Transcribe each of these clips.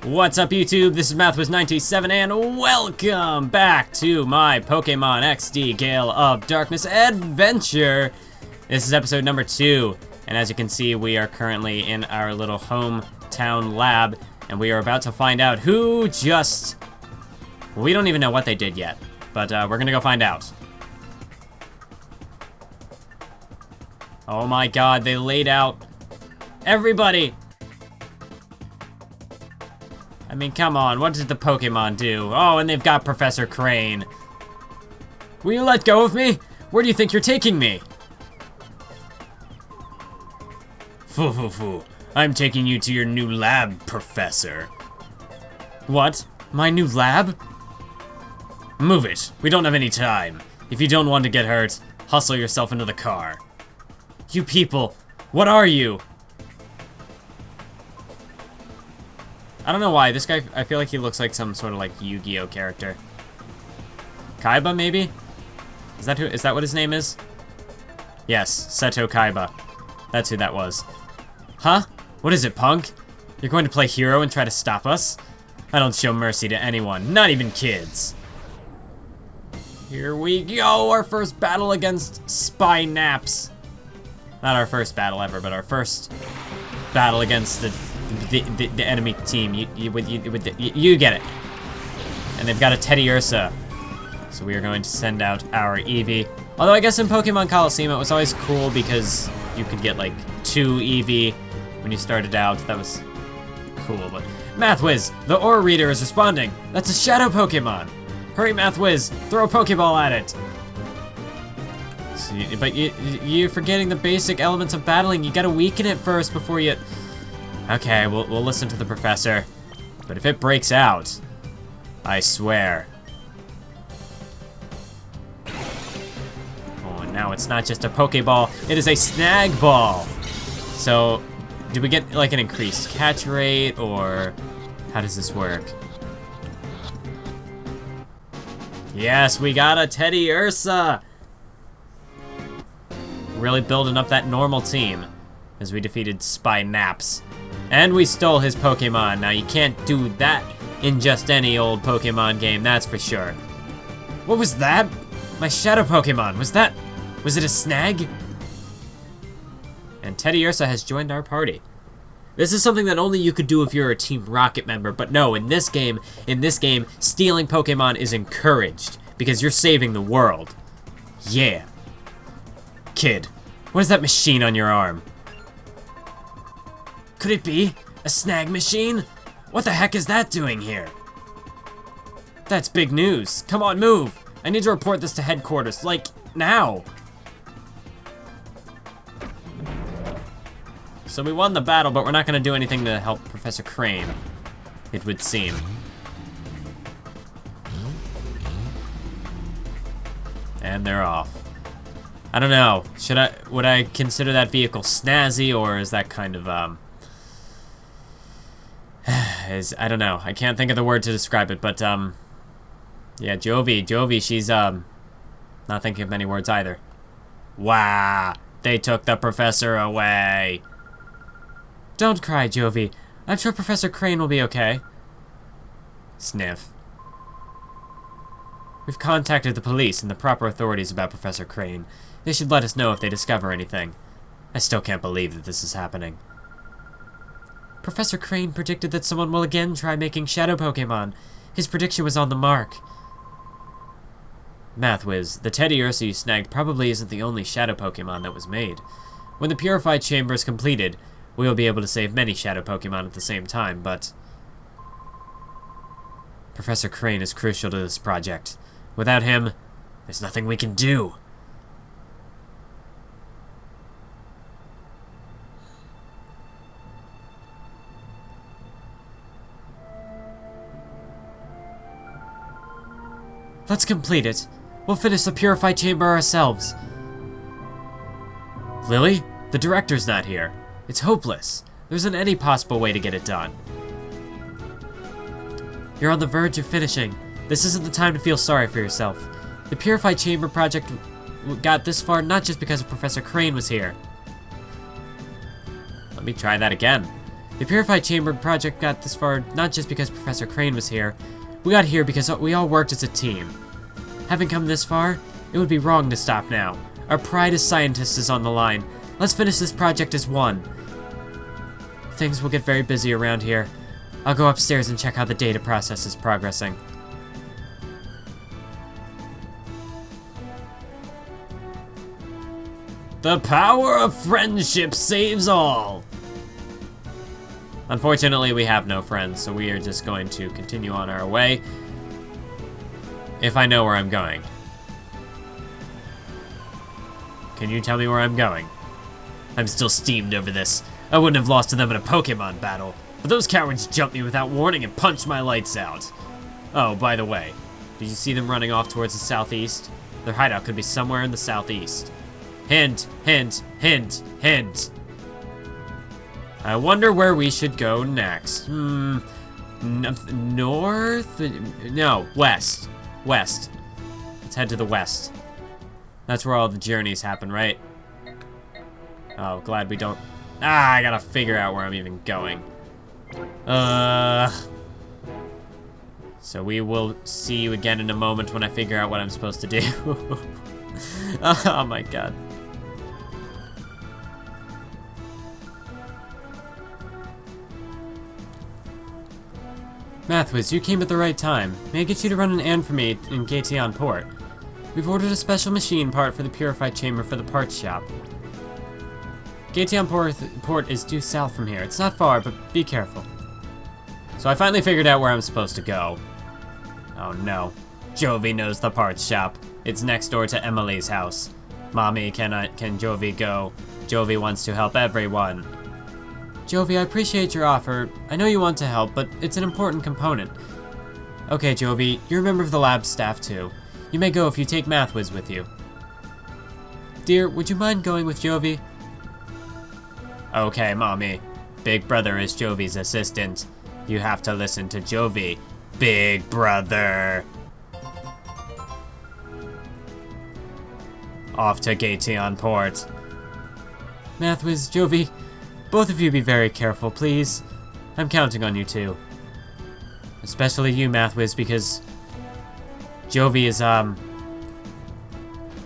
What's up, YouTube? This is MathWiz97 and welcome back to my Pokémon XD Gale of Darkness adventure. This is episode number 2, and as you can see, we are currently in our little hometown lab, and we are about to find out who just... We don't even know what they did yet, but we're gonna go find out. Oh my god, they laid out everybody! I mean, come on, what did the Pokemon do? Oh, and they've got Professor Krane. Will you let go of me? Where do you think you're taking me? Foo. I'm taking you to your new lab, Professor. What? My new lab? Move it. We don't have any time. If you don't want to get hurt, hustle yourself into the car. You people, what are you? I don't know why, this guy, I feel like he looks like some sort of like Yu-Gi-Oh character. Kaiba, maybe? Is that what his name is? Yes, Seto Kaiba. That's who that was. Huh? What is it, punk? You're going to play hero and try to stop us? I don't show mercy to anyone, not even kids. Here we go, our first battle against Spy Naps. Not our first battle ever, but our first battle against the enemy team. You get it. And they've got a Teddy Ursa. So we are going to send out our Eevee. Although I guess in Pokemon Coliseum it was always cool because you could get like 2 Eevee when you started out. That was cool, but... MathWiz, the Aura Reader is responding. That's a Shadow Pokemon. Hurry, MathWiz, throw a Pokeball at it. But you're forgetting the basic elements of battling. You gotta weaken it first before you... Okay, we'll listen to the professor. But if it breaks out, I swear. Oh, and now it's not just a Pokeball, it is a Snag Ball. So, do we get like an increased catch rate, or how does this work? Yes, we got a Teddy Ursa! Really building up that normal team as we defeated Spy Naps. And we stole his Pokemon. Now you can't do that in just any old Pokemon game, that's for sure. What was that? My Shadow Pokemon, was it a Snag? And Teddy Ursa has joined our party. This is something that only you could do if you're a Team Rocket member, but no, in this game, stealing Pokemon is encouraged because you're saving the world. Yeah. Kid, what is that machine on your arm? Could it be a snag machine? What the heck is that doing here? That's big news. Come on, move. I need to report this to headquarters, like, now. So we won the battle, but we're not gonna do anything to help Professor Krane, it would seem. And they're off. I don't know. Would I consider that vehicle snazzy, or is that kind of, I don't know. I can't think of the word to describe it, but, yeah, Jovi, she's, not thinking of many words either. Wow, they took the professor away. Don't cry, Jovi. I'm sure Professor Krane will be okay. Sniff. We've contacted the police and the proper authorities about Professor Krane. They should let us know if they discover anything. I still can't believe that this is happening. Professor Krane predicted that someone will again try making Shadow Pokemon. His prediction was on the mark. MathWiz, the Teddy Ursa you snagged probably isn't the only Shadow Pokemon that was made. When the Purified Chamber is completed, we will be able to save many Shadow Pokemon at the same time, but... Professor Krane is crucial to this project. Without him, there's nothing we can do. Let's complete it. We'll finish the Purified Chamber ourselves. Lily? The director's not here. It's hopeless. There isn't any possible way to get it done. You're on the verge of finishing. This isn't the time to feel sorry for yourself. The Purified Chamber project got this far not just because Professor Krane was here. Let me try that again. The Purified Chamber project got this far not just because Professor Krane was here. We got here because we all worked as a team. Having come this far, it would be wrong to stop now. Our pride as scientists is on the line. Let's finish this project as one. Things will get very busy around here. I'll go upstairs and check how the data process is progressing. The power of friendship saves all! Unfortunately, we have no friends, so we are just going to continue on our way. If I know where I'm going. Can you tell me where I'm going? I'm still steamed over this. I wouldn't have lost to them in a Pokémon battle, but those cowards jumped me without warning and punched my lights out. Oh, by the way, did you see them running off towards the southeast? Their hideout could be somewhere in the southeast. Hint, hint, hint, hint. I wonder where we should go next. North? No, west. West. Let's head to the west. That's where all the journeys happen, right? Oh, glad we don't... I gotta figure out where I'm even going. So we will see you again in a moment when I figure out what I'm supposed to do. Oh my god. Mathwiz, you came at the right time. May I get you to run an errand for me in Gateon Port? We've ordered a special machine part for the Purified Chamber for the parts shop. Gateon Port is due south from here. It's not far, but be careful. So I finally figured out where I'm supposed to go. Oh no. Jovi knows the parts shop. It's next door to Emily's house. Mommy, can Jovi go? Jovi wants to help everyone. Jovi, I appreciate your offer. I know you want to help, but it's an important component. Okay, Jovi, you're a member of the lab staff too. You may go if you take Mathwiz with you. Dear, would you mind going with Jovi? Okay, Mommy. Big Brother is Jovi's assistant. You have to listen to Jovi. Big Brother. Off to Gateon Port. Mathwiz, Jovi, both of you be very careful, please. I'm counting on you too. Especially you, Mathwiz, because Jovi is,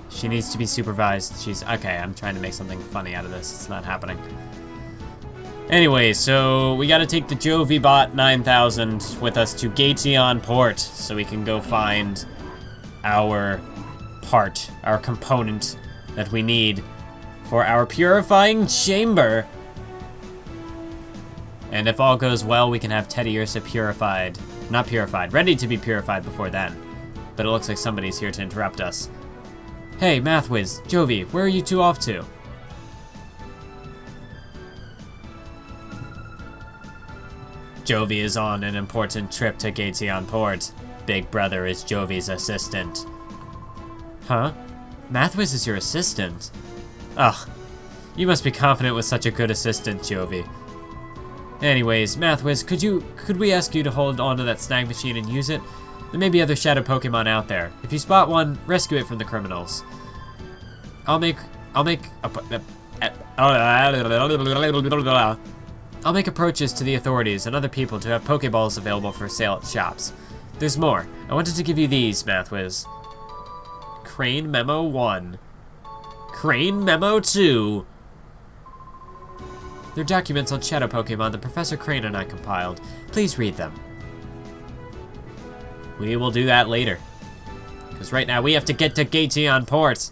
she needs to be supervised. She's, okay, I'm trying to make something funny out of this. It's not happening. Anyway, so we gotta take the JOVI-Bot 9000 with us to Gateon Port so we can go find our part, our component that we need for our purifying chamber. And if all goes well, we can have Teddy Ursa purified. Not purified, ready to be purified before then. But it looks like somebody's here to interrupt us. Hey, Mathwiz, Jovi, where are you two off to? Jovi is on an important trip to Gateon Port. Big Brother is Jovi's assistant. Huh? Mathwiz is your assistant? Ugh. You must be confident with such a good assistant, Jovi. Anyways, Mathwiz, could we ask you to hold onto that snag machine and use it? There may be other shadow Pokemon out there. If you spot one, rescue it from the criminals. I'll make approaches to the authorities and other people to have Pokeballs available for sale at shops. There's more. I wanted to give you these, Mathwiz. Krane Memo 1. Krane Memo 2. They're documents on shadow Pokemon that Professor Krane and I compiled. Please read them. We will do that later. Because right now we have to get to Gateon Port.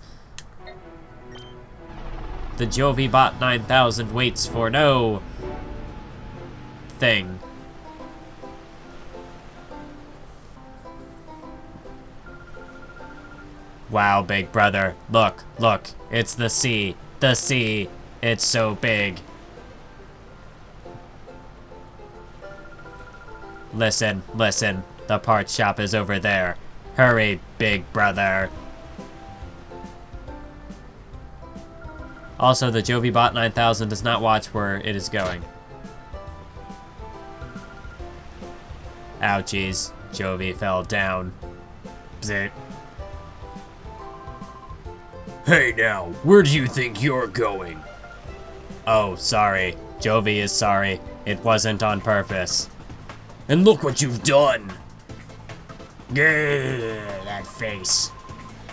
The JOVI-Bot 9000 waits for no thing. Wow, Big Brother. Look, look. It's the sea. The sea. It's so big. Listen, listen. The parts shop is over there. Hurry, Big Brother. Also, the JOVI-Bot 9000 does not watch where it is going. Ouchies. Jovi fell down. Bzit. Hey now, where do you think you're going? Oh, sorry. Jovi is sorry. It wasn't on purpose. And look what you've done! Grrr, that face.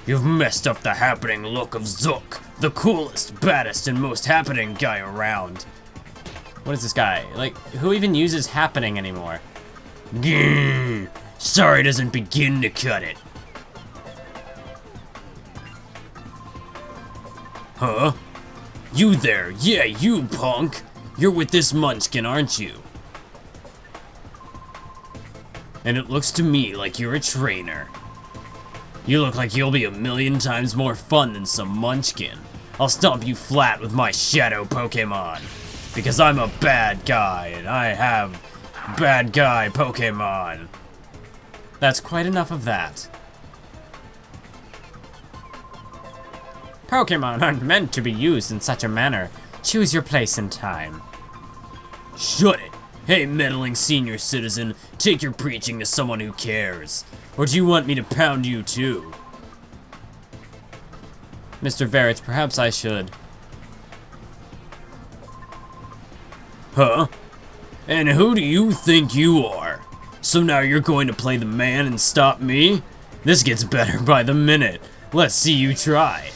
You've messed up the happening look of Zook, the coolest, baddest, and most happening guy around. What is this guy? Like, who even uses happening anymore? Grrr, sorry doesn't begin to cut it. Huh? You there, yeah, you punk! You're with this munchkin, aren't you? And it looks to me like you're a trainer. You look like you'll be a million times more fun than some munchkin. I'll stomp you flat with my shadow Pokémon. Because I'm a bad guy, and I have bad guy Pokémon. That's quite enough of that. Pokémon aren't meant to be used in such a manner. Choose your place in time. Shut it! Hey, meddling senior citizen, take your preaching to someone who cares. Or do you want me to pound you too? Mr. Verich, perhaps I should. Huh? And who do you think you are? So now you're going to play the man and stop me? This gets better by the minute. Let's see you try.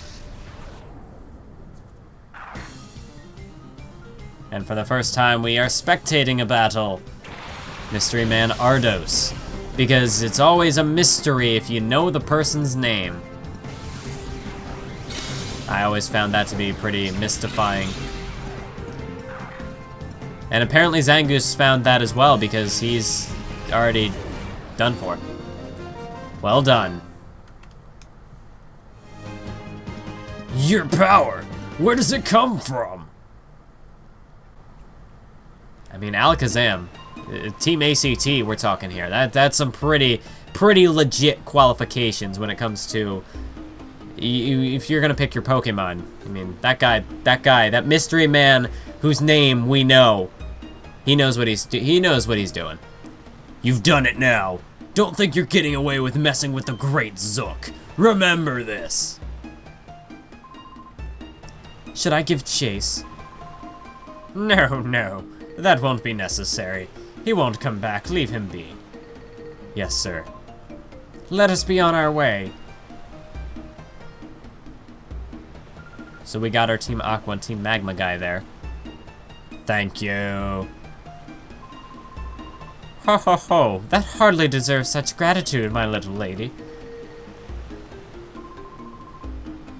And for the first time, we are spectating a battle. Mystery Man Ardos. Because it's always a mystery if you know the person's name. I always found that to be pretty mystifying. And apparently Zangoose found that as well, because he's already done for. Well done. Your power! Where does it come from? I mean, Alakazam. Team ACT, we're talking here. That's some pretty legit qualifications when it comes to if you're gonna pick your Pokemon. I mean, that mystery man whose name we know, he knows what he's doing. You've done it now. Don't think you're getting away with messing with the great Zook. Remember this. Should I give chase? No. That won't be necessary. He won't come back. Leave him be. Yes, sir. Let us be on our way. So we got our Team Aqua and Team Magma guy there. Thank you. Ho ho ho. That hardly deserves such gratitude, my little lady.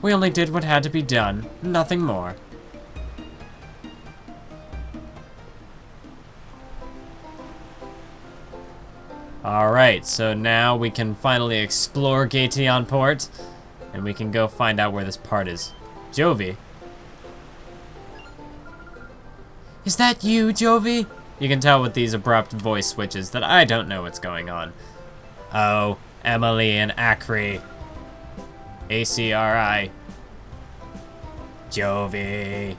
We only did what had to be done. Nothing more. Alright, so now we can finally explore Gateon Port, and we can go find out where this part is. Jovi? Is that you, Jovi? You can tell with these abrupt voice switches that I don't know what's going on. Oh, Emily and Acri. ACRI. Jovi.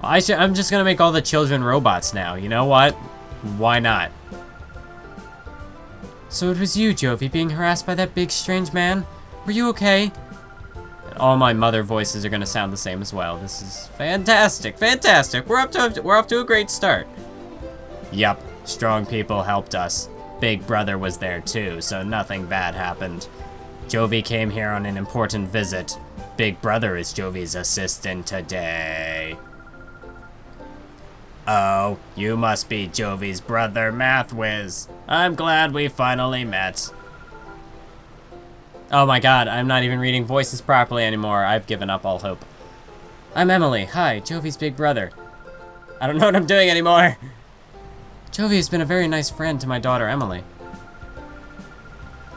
I'm just gonna make all the children robots now, you know what? Why not? So it was you, Jovi, being harassed by that big, strange man? Were you okay? And all my mother voices are gonna sound the same as well. This is fantastic, fantastic. We're off to a great start. Yup, strong people helped us. Big Brother was there too, so nothing bad happened. Jovi came here on an important visit. Big Brother is Jovi's assistant today. Oh, you must be Jovi's brother, Math Whiz. I'm glad we finally met. Oh my god, I'm not even reading voices properly anymore. I've given up all hope. I'm Emily. Hi, Jovi's big brother. I don't know what I'm doing anymore. Jovi has been a very nice friend to my daughter, Emily.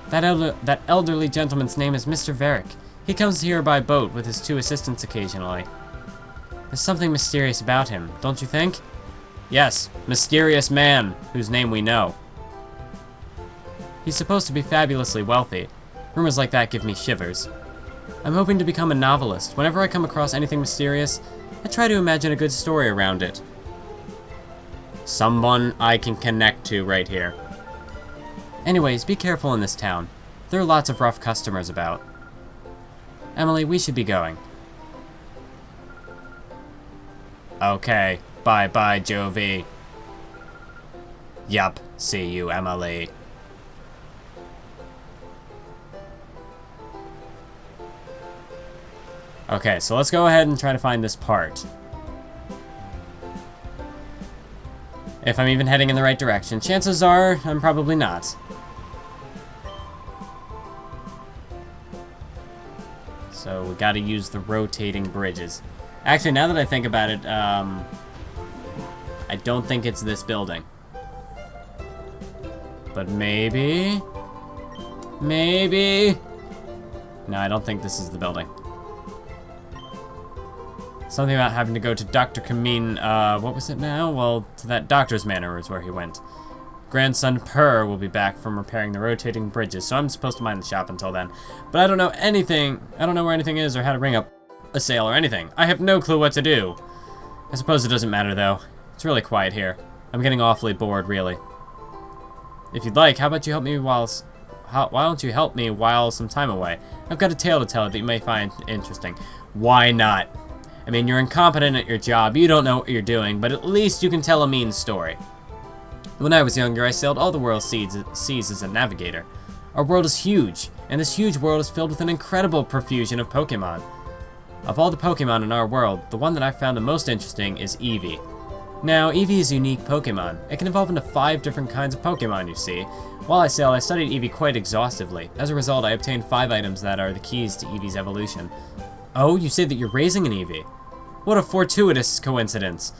That elderly gentleman's name is Mr. Verich. He comes here by boat with his 2 assistants occasionally. There's something mysterious about him, don't you think? Yes, mysterious man, whose name we know. He's supposed to be fabulously wealthy. Rumors like that give me shivers. I'm hoping to become a novelist. Whenever I come across anything mysterious, I try to imagine a good story around it. Someone I can connect to right here. Anyways, be careful in this town. There are lots of rough customers about. Emily, we should be going. Okay. Bye-bye, Jovi. Yup, see you, Emily. Okay, so let's go ahead and try to find this part. If I'm even heading in the right direction. Chances are, I'm probably not. So we gotta use the rotating bridges. Actually, now that I think about it, I don't think it's this building. But maybe? Maybe? No, I don't think this is the building. Something about having to go to Dr. Kameen, what was it now? Well, to that doctor's manor is where he went. Grandson Purr will be back from repairing the rotating bridges, so I'm supposed to mind the shop until then. But I don't know anything. I don't know where anything is or how to ring up a sale or anything. I have no clue what to do. I suppose it doesn't matter, though. It's really quiet here. I'm getting awfully bored, really. If you'd like, how about you help me why don't you help me while some time away? I've got a tale to tell that you may find interesting. Why not? I mean, you're incompetent at your job, you don't know what you're doing, but at least you can tell a mean story. When I was younger, I sailed all the world's seas as a navigator. Our world is huge, and this huge world is filled with an incredible profusion of Pokémon. Of all the Pokémon in our world, the one that I found the most interesting is Eevee. Now, Eevee is a unique Pokémon. It can evolve into 5 different kinds of Pokémon, you see. While I sailed, I studied Eevee quite exhaustively. As a result, I obtained 5 items that are the keys to Eevee's evolution. Oh, you say that you're raising an Eevee? What a fortuitous coincidence.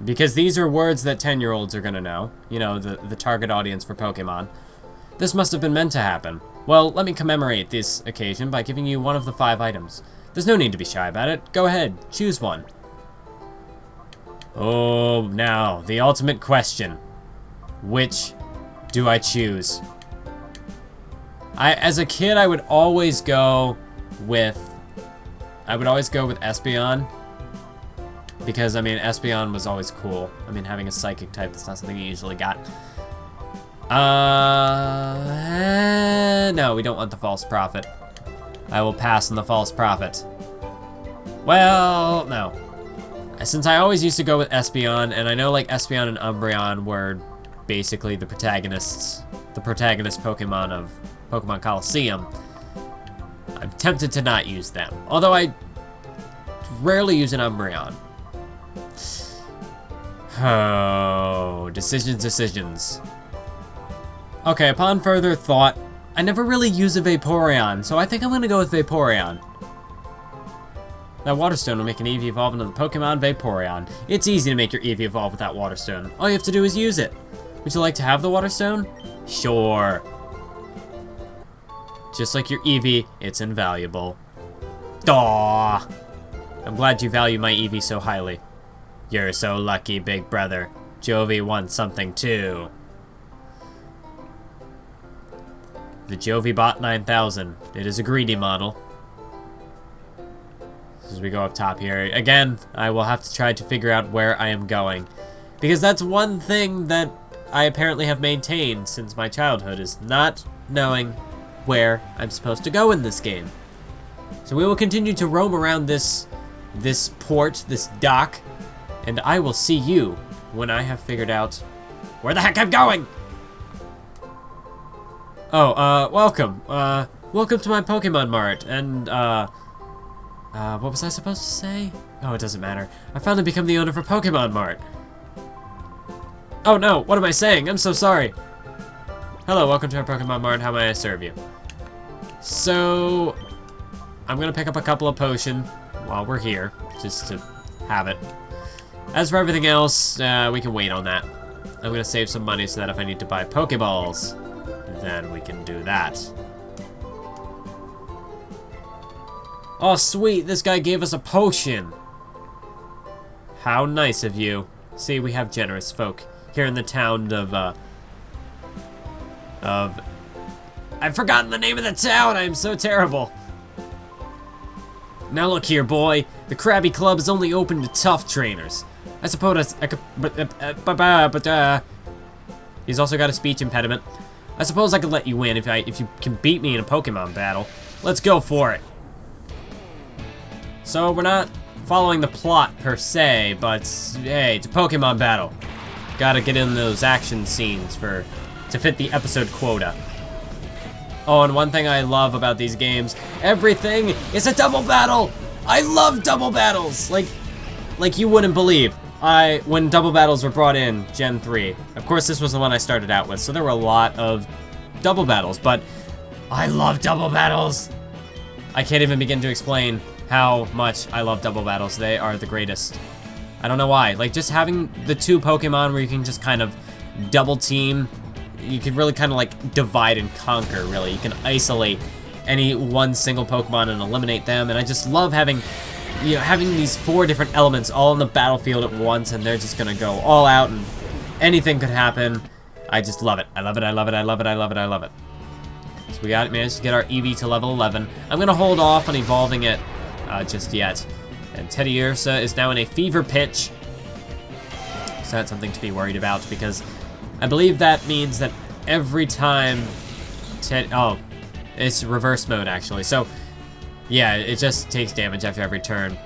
Because these are words that 10-year-olds are gonna know. You know, the target audience for Pokemon. This must have been meant to happen. Well, let me commemorate this occasion by giving you one of the 5 items. There's no need to be shy about it. Go ahead, choose one. Oh, now, the ultimate question. Which do I choose? As a kid, I would always go with Espeon. Because, I mean, Espeon was always cool. I mean, having a psychic type, that's not something you usually got. No, we don't want the false prophet. I will pass on the false prophet. Well, no. Since I always used to go with Espeon, and I know, like, Espeon and Umbreon were basically the protagonist Pokemon of Pokemon Coliseum, I'm tempted to not use them. Although I rarely use an Umbreon. Oh, decisions. Okay, upon further thought, I never really use a Vaporeon, so I think I'm gonna go with Vaporeon. That Water Stone will make an Eevee evolve into the Pokemon Vaporeon. It's easy to make your Eevee evolve with that Water Stone. All you have to do is use it. Would you like to have the Water Stone? Sure. Just like your Eevee, it's invaluable. Daw! I'm glad you value my Eevee so highly. You're so lucky, big brother. Jovi wants something too. The JOVI-Bot 9000. It is a greedy model. As we go up top here, again, I will have to try to figure out where I am going. Because that's one thing that I apparently have maintained since my childhood, is not knowing where I'm supposed to go in this game. So we will continue to roam around this port, this dock, and I will see you when I have figured out where the heck I'm going! Oh, welcome. Welcome to my Pokemon Mart, and, what was I supposed to say? Oh, it doesn't matter. I finally become the owner for Pokemon Mart. Oh no, what am I saying? I'm so sorry. Hello, welcome to our Pokemon Mart. How may I serve you? So, I'm gonna pick up a couple of potions while we're here, just to have it. As for everything else, we can wait on that. I'm gonna save some money so that if I need to buy Pokeballs, then we can do that. Oh, sweet, this guy gave us a potion. How nice of you. See, we have generous folk here in the town of I've forgotten the name of the town, I'm so terrible. Now look here, boy. The Krabby Club is only open to tough trainers. I suppose I could, he's also got a speech impediment. I suppose I could let you win if you can beat me in a Pokemon battle. Let's go for it. So we're not following the plot per se, but hey, it's a Pokemon battle. Gotta get in those action scenes to fit the episode quota. Oh, and one thing I love about these games, everything is a double battle! I love double battles! Like you wouldn't believe. When double battles were brought in, Gen 3, of course this was the one I started out with, so there were a lot of double battles, but I love double battles! I can't even begin to explain how much I love double battles. They are the greatest. I don't know why. Like, just having the two Pokemon where you can just kind of double team, you can really kind of like divide and conquer, really. You can isolate any one single Pokemon and eliminate them, and I just love having, you know, having these 4 different elements all on the battlefield at once, and they're just gonna go all out, and anything could happen. I just love it. I love it, I love it, I love it, I love it, I love it. So we managed to get our Eevee to level 11. I'm gonna hold off on evolving it just yet. And Teddiursa is now in a fever pitch. So that's something to be worried about, because I believe that means that every time oh, it's reverse mode actually. So yeah, it just takes damage after every turn.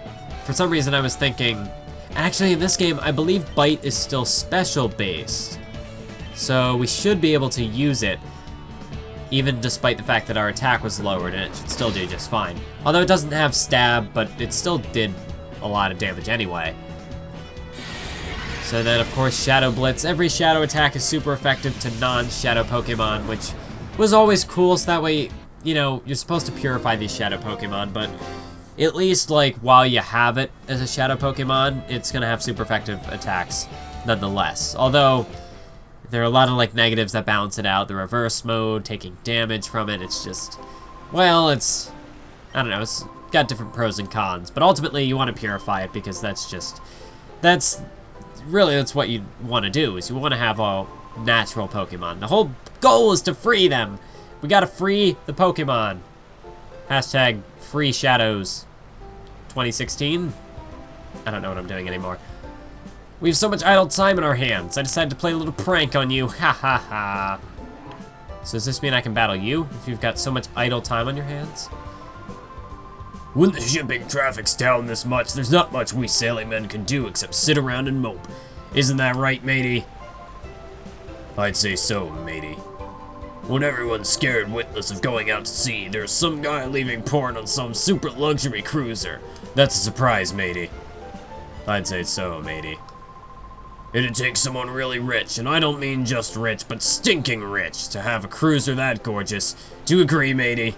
For some reason I was thinking, actually in this game I believe Bite is still special based. So we should be able to use it, even despite the fact that our attack was lowered, and it should still do just fine. Although it doesn't have stab, but it still did a lot of damage anyway. So then, of course, Shadow Blitz. Every Shadow attack is super effective to non-Shadow Pokemon, which was always cool, so that way, you know, you're supposed to purify these Shadow Pokemon, but at least, like, while you have it as a Shadow Pokemon, it's gonna have super effective attacks nonetheless. Although, there are a lot of, like, negatives that balance it out. The reverse mode, taking damage from it, it's just, well, it's, I don't know, it's got different pros and cons. But ultimately, you want to purify it, because that's what you want to do, is you want to have all natural Pokemon. The whole goal is to free them. We gotta free the Pokemon. Hashtag free shadows 2016. I don't know what I'm doing anymore. We have so much idle time in our hands. I decided to play a little prank on you. Ha ha ha. So does this mean I can battle you if you've got so much idle time on your hands? When the shipping traffic's down this much, there's not much we sailing men can do except sit around and mope. Isn't that right, matey? I'd say so, matey. When everyone's scared witless of going out to sea, there's some guy leaving port on some super luxury cruiser. That's a surprise, matey. I'd say so, matey. It'd take someone really rich, and I don't mean just rich, but stinking rich, to have a cruiser that gorgeous. Do you agree, matey?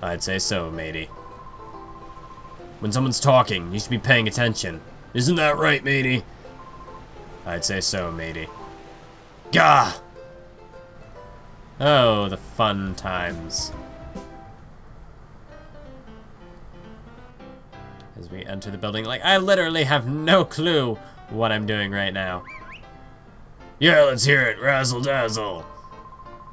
I'd say so, matey. When someone's talking, you should be paying attention. Isn't that right, matey? I'd say so, matey. Gah! Oh, the fun times. As we enter the building, like, I literally have no clue what I'm doing right now. Yeah, let's hear it, razzle dazzle.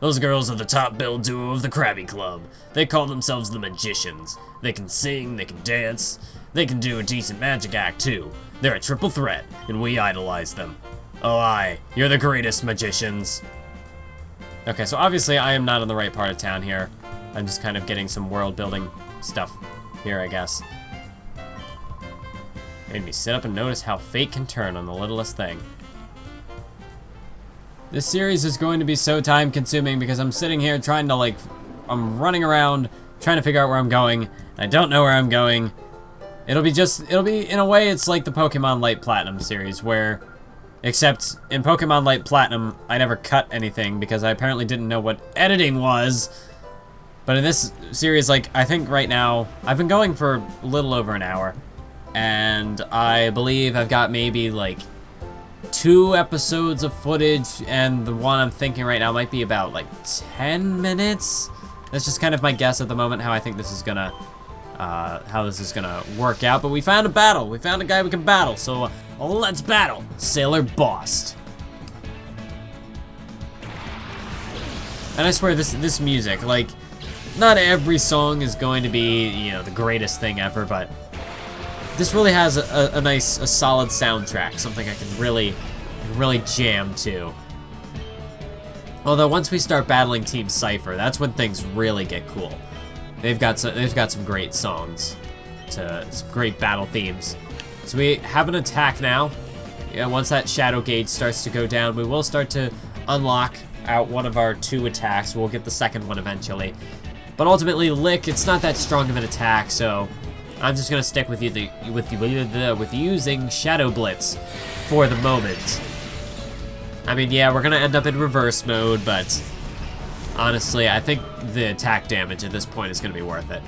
Those girls are the top billed duo of the Krabby Club. They call themselves the Magicians. They can sing, they can dance, they can do a decent magic act too. They're a triple threat, and we idolize them. Oh aye, you're the greatest magicians. Okay, so obviously I am not in the right part of town here. I'm just kind of getting some world building stuff here, I guess. Made me sit up and notice how fate can turn on the littlest thing. This series is going to be so time consuming because I'm sitting here trying to, like, I'm running around trying to figure out where I'm going. And I don't know where I'm going. It'll be, in a way, it's like the Pokemon Light Platinum series where, except in Pokemon Light Platinum, I never cut anything because I apparently didn't know what editing was. But in this series, like, I think right now, I've been going for a little over an hour. And I believe I've got maybe, like, 2 episodes of footage, and the one I'm thinking right now might be about, like, 10 minutes? That's just kind of my guess at the moment, how I think this is gonna, how this is gonna work out. But we found a battle. We found a guy we can battle, so let's battle. Sailor Bost. And I swear, this music, like, not every song is going to be, you know, the greatest thing ever, but this really has a solid soundtrack, something I can really jam to. Although once we start battling Team Cypher, that's when things really get cool. They've got some great songs, some great battle themes. So we have an attack now. once that shadow gauge starts to go down, we will start to unlock out one of our 2 attacks. We'll get the second one eventually. But ultimately, Lick, it's not that strong of an attack, so I'm just gonna stick with using Shadow Blitz for the moment. I mean, yeah, we're gonna end up in reverse mode, but honestly, I think the attack damage at this point is gonna be worth it.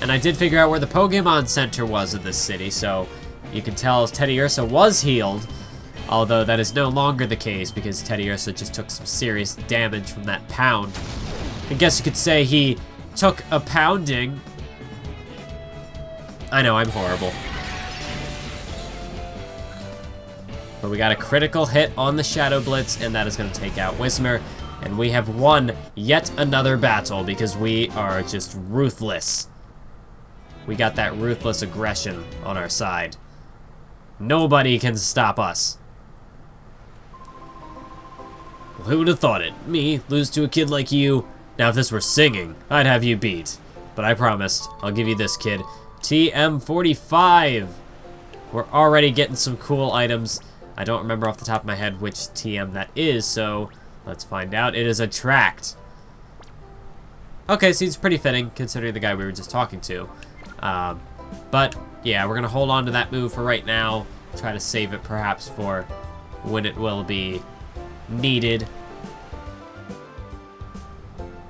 And I did figure out where the Pokemon Center was of this city, so you can tell Teddiursa was healed, although that is no longer the case because Teddiursa just took some serious damage from that pound. I guess you could say he took a pounding. I know, I'm horrible. But we got a critical hit on the Shadow Blitz, and that is going to take out Whismur. And we have won yet another battle because we are just ruthless. We got that ruthless aggression on our side. Nobody can stop us. Well, who would have thought it? Me, lose to a kid like you? Now, if this were singing, I'd have you beat. But I promised, I'll give you this, kid. TM45. We're already getting some cool items. I don't remember off the top of my head which TM that is, so let's find out. It is Attract. Okay, seems pretty fitting, considering the guy we were just talking to. But, yeah, we're going to hold on to that move for right now. Try to save it, perhaps, for when it will be needed.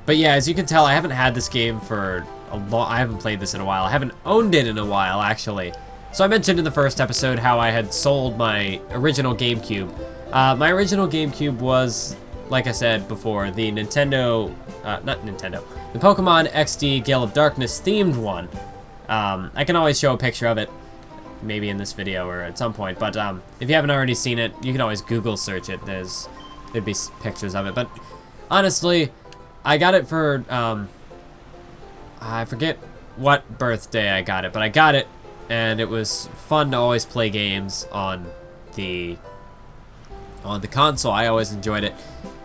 But yeah, as you can tell, I haven't had this game for a long... I haven't played this in a while. I haven't owned it in a while, actually. So I mentioned in the first episode how I had sold my original GameCube. My original GameCube was, like I said before, the Nintendo... not Nintendo. The Pokémon XD Gale of Darkness themed one. I can always show a picture of it, maybe in this video or at some point. But if you haven't already seen it, you can always Google search it. There'd be pictures of it. But honestly... I got it for, I forget what birthday I got it, but I got it, and it was fun to always play games on the console. I always enjoyed it.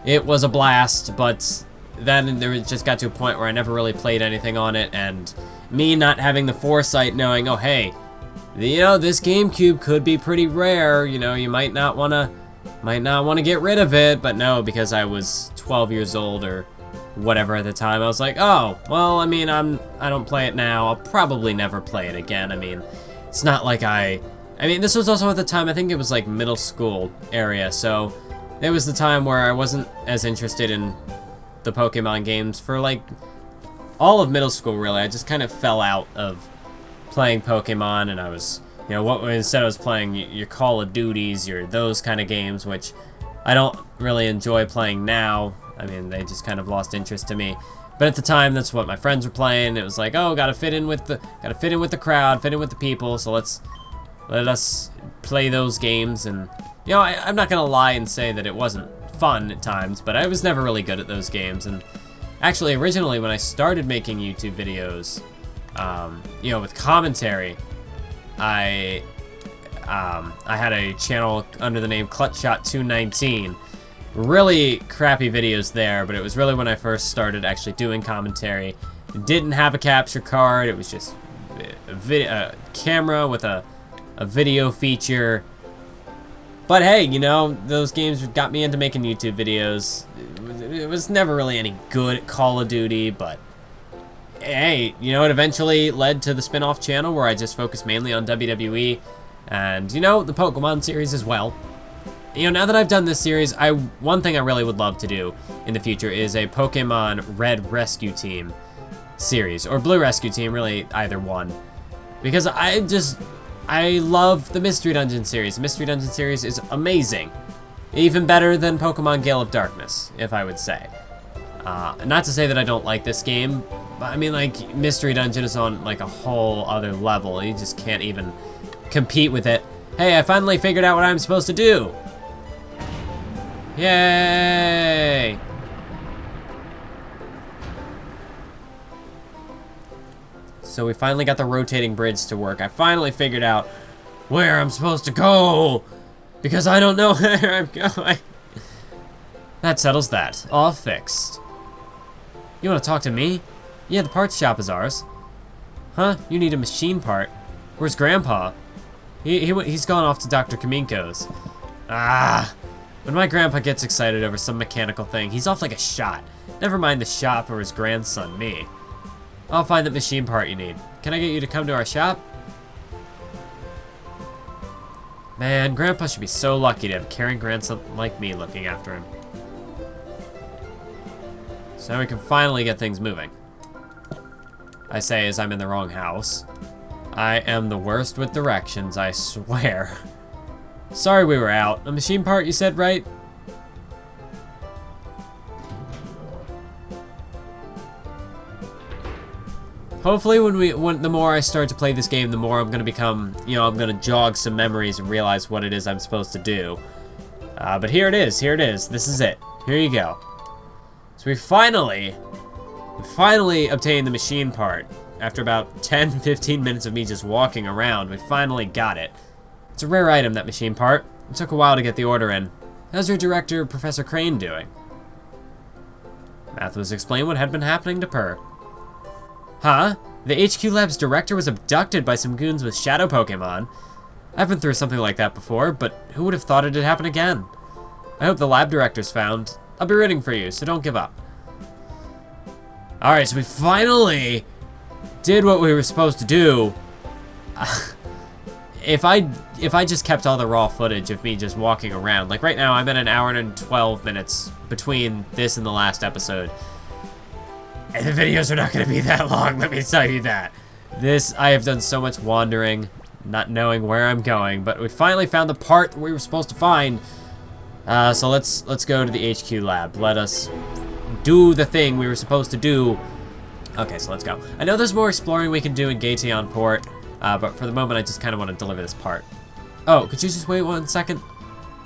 It was a blast, but then there just got to a point where I never really played anything on it, and me not having the foresight knowing, oh, hey, you know, this GameCube could be pretty rare, you know, you might not want to get rid of it, but no, because I was 12 years old or whatever at the time, I was like, oh, well, I mean, I don't play it now. I'll probably never play it again. I mean, it's not like I mean, this was also at the time, I think it was like middle school area, so it was the time where I wasn't as interested in the Pokemon games for like all of middle school, really. I just kind of fell out of playing Pokemon, and I was, you know, instead I was playing your Call of Duties, your those kind of games, which I don't really enjoy playing now. I mean, they just kind of lost interest to me. But at the time, that's what my friends were playing. It was like, oh, gotta fit in with the crowd, fit in with the people. So let us play those games. And you know, I'm not gonna lie and say that it wasn't fun at times, but I was never really good at those games. And actually, originally when I started making YouTube videos, you know, with commentary, I had a channel under the name ClutchShot219. Really crappy videos there, but it was really when I first started actually doing commentary. It didn't have a capture card, it was just a camera with a video feature. But hey, you know, those games got me into making YouTube videos. It was never really any good at Call of Duty, but hey, you know, it eventually led to the spin-off channel where I just focused mainly on WWE and, you know, the Pokemon series as well. You know, now that I've done this series, one thing I really would love to do in the future is a Pokemon Red Rescue Team series, or Blue Rescue Team, really either one. Because I love the Mystery Dungeon series. The Mystery Dungeon series is amazing. Even better than Pokemon Gale of Darkness, if I would say. Not to say that I don't like this game, but I mean, like, Mystery Dungeon is on, like, a whole other level. You just can't even compete with it. Hey, I finally figured out what I'm supposed to do! Yay! So we finally got the rotating bridge to work. I finally figured out where I'm supposed to go, because I don't know where I'm going. That settles that. All fixed. You want to talk to me? Yeah, the parts shop is ours. Huh? You need a machine part. Where's Grandpa? He's gone off to Dr. Kaminko's. Ah! When my grandpa gets excited over some mechanical thing, he's off like a shot. Never mind the shop or his grandson, me. I'll find that machine part you need. Can I get you to come to our shop? Man, Grandpa should be so lucky to have a caring grandson like me looking after him. So now we can finally get things moving. I say as I'm in the wrong house. I am the worst with directions, I swear. Sorry we were out. A machine part you said, right? Hopefully when the more I start to play this game, the more I'm gonna become, you know, I'm gonna jog some memories and realize what it is I'm supposed to do. But here it is, this is it. Here you go. So we finally obtained the machine part. After about 10-15 minutes of me just walking around, we finally got it. It's a rare item, that machine part. It took a while to get the order in. How's your director, Professor Krane, doing? Mathis explained what had been happening to Per. Huh? The HQ Lab's director was abducted by some goons with shadow Pokemon. I've been through something like that before, but who would have thought it'd happen again? I hope the lab director's found. I'll be rooting for you, so don't give up. Alright, so we finally did what we were supposed to do. If I just kept all the raw footage of me just walking around, like right now I'm at an hour and 12 minutes between this and the last episode. And the videos are not going to be that long, let me tell you that. I have done so much wandering, not knowing where I'm going, but we finally found the part that we were supposed to find. So let's go to the HQ lab. Let us do the thing we were supposed to do. Okay, so let's go. I know there's more exploring we can do in Gateon Port, but for the moment I just kind of want to deliver this part. Oh, could you just wait 1 second?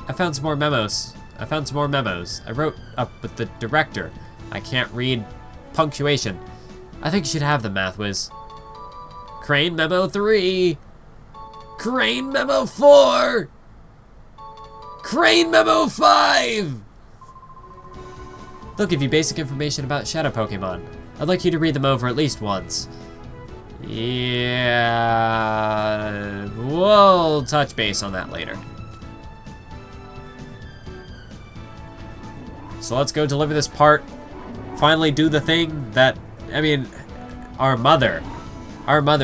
I found some more memos. I wrote up with the director. I can't read punctuation. I think you should have them, Mathwiz. Krane Memo 3! Krane Memo 4! Krane Memo 5! They'll give you basic information about shadow Pokemon. I'd like you to read them over at least once. Yeah... We'll touch base on that later. So let's go deliver this part. Finally do the thing that, I mean, our mother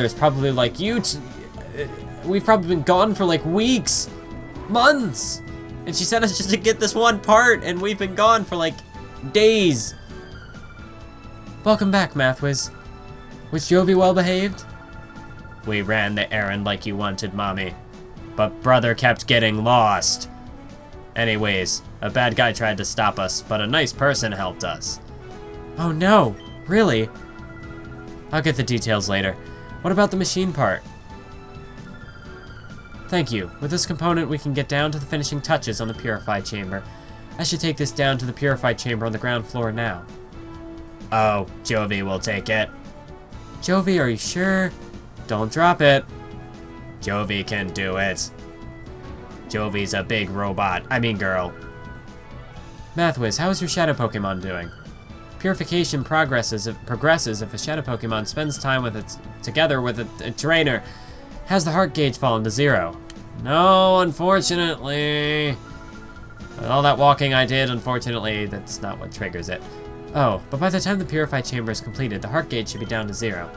is probably like, we've probably been gone for like weeks, months, and she sent us just to get this one part, and we've been gone for like days. Welcome back, Mathwiz. Was Jovi well behaved? We ran the errand like you wanted, Mommy, but brother kept getting lost. Anyways, a bad guy tried to stop us, but a nice person helped us. Oh no, really? I'll get the details later. What about the machine part? Thank you. With this component, we can get down to the finishing touches on the purified chamber. I should take this down to the purified chamber on the ground floor now. Oh, Jovi will take it. Jovi, are you sure? Don't drop it. Jovi can do it. Jovi's a big robot. I mean girl. Mathwiz, how is your shadow Pokemon doing? Purification progresses if a shadow Pokemon spends time together with a trainer. Has the heart gauge fallen to 0? No, unfortunately. With all that walking I did, unfortunately, that's not what triggers it. Oh, but by the time the purified chamber is completed, the heart gauge should be down to 0.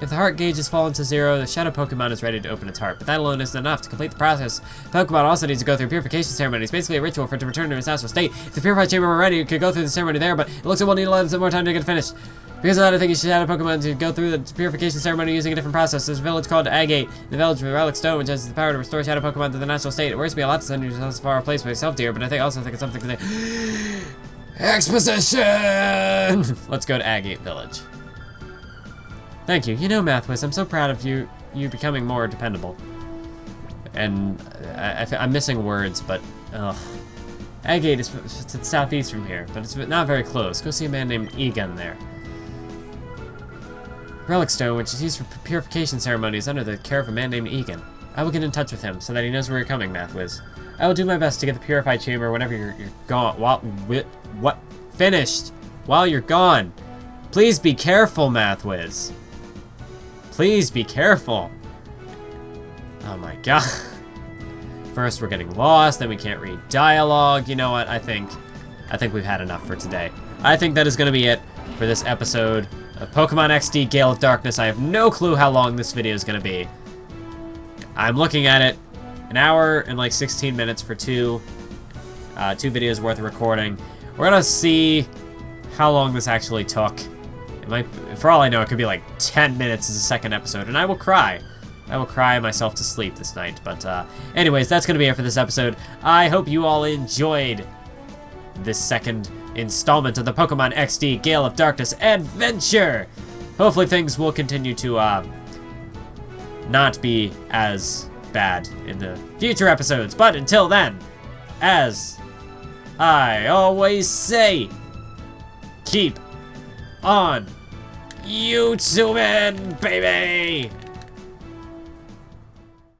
If the heart gauge has fallen to 0, the shadow Pokemon is ready to open its heart, but that alone isn't enough. To complete the process, Pokemon also needs to go through a purification ceremony. It's basically a ritual for it to return to its natural state. If the purified chamber were ready, you could go through the ceremony there, but it looks like we'll need a lot more time to get finished. Because of that, I think you should shadow Pokemon to go through the purification ceremony using a different process. There's a village called Agate, the village with Relic Stone, which has the power to restore shadow Pokemon to the natural state. It worries me a lot to send you to such a far place by yourself, dear, but I also think it's something to say. Exposition! Let's go to Agate Village. Thank you. You know, Mathwiz, I'm so proud of you becoming more dependable. And I'm missing words, but Agate is it's southeast from here, but it's not very close. Go see a man named Egan there. Relic Stone, which is used for purification ceremonies, under the care of a man named Egan. I will get in touch with him so that he knows where you're coming, Mathwiz. I will do my best to get the purified chamber whenever you're gone. Finished while you're gone. Please be careful, Mathwiz. Please be careful. Oh my god. First we're getting lost, then we can't read dialogue. You know what? I think we've had enough for today. I think that is going to be it for this episode of Pokemon XD Gale of Darkness. I have no clue how long this video is going to be. I'm looking at it, 1 hour and like 16 minutes for two videos worth of recording. We're going to see how long this actually took. It might, for all I know, it could be like 10 minutes as a second episode, and I will cry. I will cry myself to sleep this night. But anyways, that's going to be it for this episode. I hope you all enjoyed this second installment of the Pokemon XD Gale of Darkness adventure. Hopefully things will continue to not be as bad in the future episodes. But until then, as I always say, keep on YouTubing, baby!